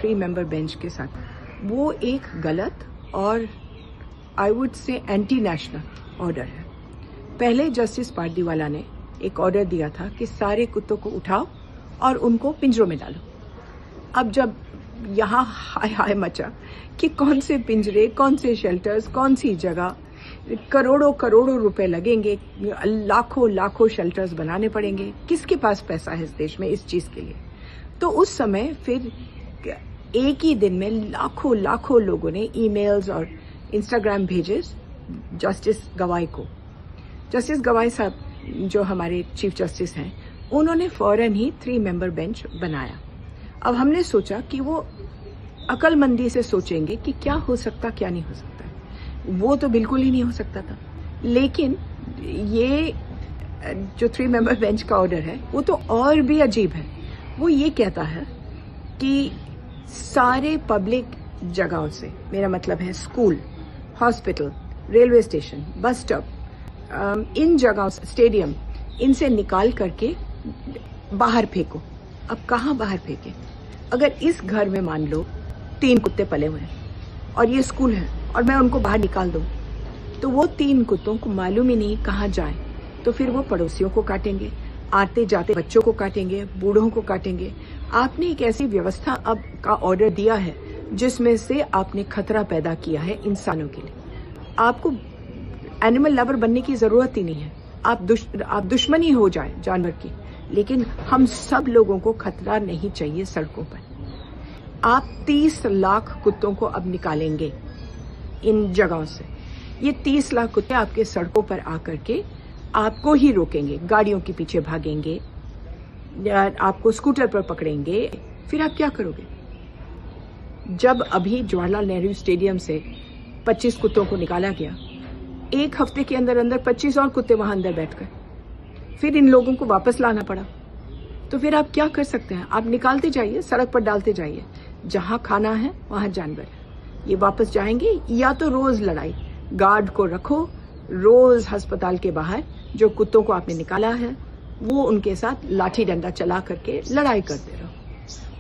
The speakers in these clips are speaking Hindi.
3 मेंबर बेंच के साथ, वो एक गलत और I would say anti national order है। पहले जस्टिस पारदीवाला ने एक ऑर्डर दिया था कि सारे कुत्तों को उठाओ और उनको पिंजरों में डालो। अब जब यहाँ हाय हाय मचा कि कौन से पिंजरे, कौन से शेल्टर्स, कौन सी जगह, करोड़ों करोड़ों रुपए लगेंगे, लाखों लाखों शेल्टर्स बनाने पड़ेंगे, किसके पास पैसा है इस देश में इस चीज के लिए। तो उस समय फिर एक ही दिन में लाखों लाखों लोगों ने ईमेल्स और इंस्टाग्राम भेजे जस्टिस गवाई को। जस्टिस गवाई साहब जो हमारे चीफ जस्टिस हैं, उन्होंने फौरन ही 3 मेंबर बेंच बनाया। अब हमने सोचा कि वो अकलमंदी से सोचेंगे कि क्या हो सकता क्या नहीं हो सकता है। वो तो बिल्कुल ही नहीं हो सकता था, लेकिन ये जो 3 मेंबर बेंच का ऑर्डर है वो तो और भी अजीब है। वो ये कहता है कि सारे पब्लिक जगहों से, मेरा मतलब है school, hospital, railway station, bus stop, इन जगहों, स्टेडियम, इनसे निकाल करके बाहर फेंको। अब कहाँ बाहर फेंके? अगर इस घर में मान लो 3 कुत्ते पले हुए हैं और ये स्कूल है और मैं उनको बाहर निकाल दूं, तो वो 3 कुत्तों को मालूम ही नहीं कहाँ जाए, तो फिर वो पड़ोसियों को काटेंगे, आते जाते बच्चों को काटेंगे, बूढ़ों को काटेंगे। आपने एक ऐसी व्यवस्था अब का ऑर्डर दिया है जिसमें से आपने खतरा पैदा किया है इंसानों के लिए। आपको एनिमल लवर बनने की जरूरत ही नहीं है, आप दुश्मन ही हो जाए जानवर की, लेकिन हम सब लोगों को खतरा नहीं चाहिए सड़कों पर। आप 30 लाख कुत्तों को अब निकालेंगे इन जगहों से। ये 30 लाख कुत्ते आपके सड़कों पर आकर के आपको ही रोकेंगे, गाड़ियों के पीछे भागेंगे, आपको स्कूटर पर पकड़ेंगे। फिर आप क्या करोगे? जब अभी जवाहरलाल नेहरू स्टेडियम से 25 कुत्तों को निकाला गया, 1 हफ्ते के अंदर अंदर 25 और कुत्ते वहां अंदर बैठ गए। फिर इन लोगों को वापस लाना पड़ा। तो फिर आप क्या कर सकते हैं? आप निकालते जाइए, सड़क पर डालते जाइए, जहां खाना है वहां जानवर है, ये वापस जाएंगे। या तो रोज लड़ाई, गार्ड को रखो, रोज अस्पताल के बाहर जो कुत्तों को आपने निकाला है वो उनके साथ लाठी डंडा चला करके लड़ाई करते रहो।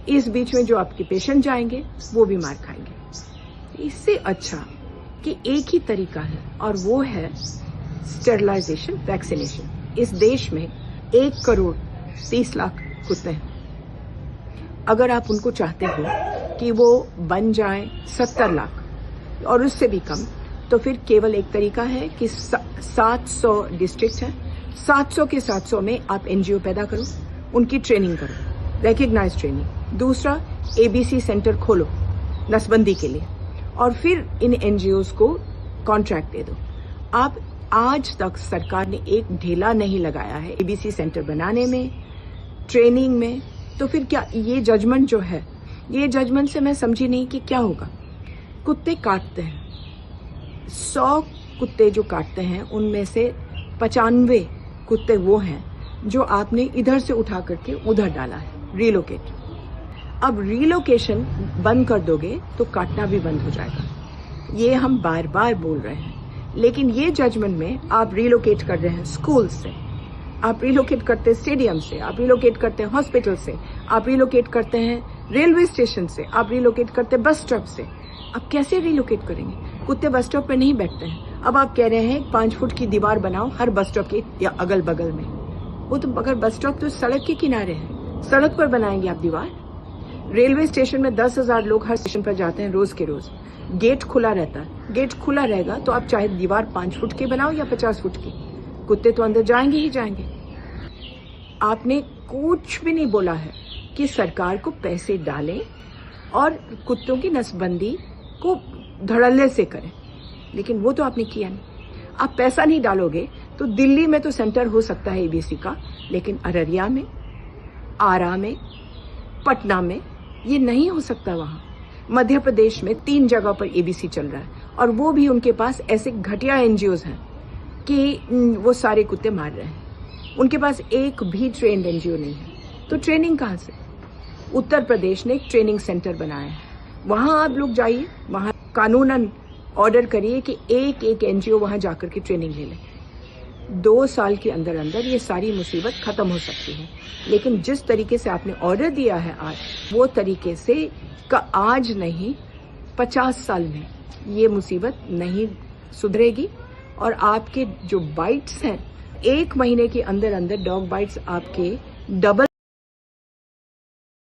इस बीच में जो आपके पेशेंट जाएंगे वो भी मार खाएंगे। इससे अच्छा कि एक ही तरीका है और वो है स्टेरिलाइजेशन, वैक्सीनेशन। इस देश में 1 करोड़ 30 लाख कुत्ते हैं। अगर आप उनको चाहते हो कि वो बन जाए 70 लाख और उससे भी कम, तो फिर केवल एक तरीका है कि 700 डिस्ट्रिक्ट है, 700 के 700 में आप एनजीओ पैदा करो, उनकी ट्रेनिंग करो, रेकग्नाइज ट्रेनिंग। दूसरा, एबीसी सेंटर खोलो नसबंदी के लिए, और फिर इन एनजीओज को कॉन्ट्रैक्ट दे दो। आप आज तक सरकार ने एक ढेला नहीं लगाया है एबीसी सेंटर बनाने में, ट्रेनिंग में। तो फिर क्या ये जजमेंट जो है, ये जजमेंट से मैं समझी नहीं कि क्या होगा। कुत्ते काटते हैं, 100 कुत्ते जो काटते हैं उनमें से 95 कुत्ते वो हैं जो आपने इधर से उठा करके उधर डाला है, रिलोकेट। अब रिलोकेशन बंद कर दोगे तो काटना भी बंद हो जाएगा। ये हम बार बार बोल रहे हैं, लेकिन ये जजमेंट में आप रिलोकेट कर रहे हैं स्कूल से, आप रिलोकेट करते हैं स्टेडियम से, आप रिलोकेट करते हैं हॉस्पिटल से, आप रिलोकेट करते हैं रेलवे स्टेशन से, आप रिलोकेट करते हैं बस स्टॉप से। अब कैसे रिलोकेट करेंगे? कुत्ते बस स्टॉप पे नहीं बैठते हैं। अब आप कह रहे हैं 5 फुट की दीवार बनाओ हर बस स्टॉप के या अगल बगल में। वो तो अगर बस स्टॉप तो सड़क के किनारे है, सड़क पर बनाएंगे आप दीवार। रेलवे स्टेशन में 10,000 लोग हर स्टेशन पर जाते हैं रोज के रोज, गेट खुला रहता है। गेट खुला रहेगा तो आप चाहे दीवार 5 फुट की बनाओ या 50 फुट की, कुत्ते तो अंदर जाएंगे ही जाएंगे। आपने कुछ भी नहीं बोला है कि सरकार को पैसे डालें और कुत्तों की नसबंदी को धड़ल्ले से करें, लेकिन वो तो आपने किया नहीं। आप पैसा नहीं डालोगे तो दिल्ली में तो सेंटर हो सकता है एबीसी का, लेकिन अररिया में, आरा में, पटना में ये नहीं हो सकता। वहां मध्य प्रदेश में 3 जगह पर एबीसी चल रहा है, और वो भी उनके पास ऐसे घटिया एनजीओज हैं कि वो सारे कुत्ते मार रहे हैं। उनके पास एक भी ट्रेंड एनजीओ नहीं है, तो ट्रेनिंग कहां से? उत्तर प्रदेश ने एक ट्रेनिंग सेंटर बनाया है, वहां आप लोग जाइए, वहां कानूनन ऑर्डर करिए कि एक एनजीओ वहां जाकर के ट्रेनिंग ले ले। 2 साल के अंदर अंदर ये सारी मुसीबत खत्म हो सकती है। लेकिन जिस तरीके से आपने ऑर्डर दिया है आज, वो तरीके से आज नहीं 50 साल में ये मुसीबत नहीं सुधरेगी और आपके जो बाइट्स हैं 1 महीने के अंदर अंदर डॉग बाइट्स आपके डबल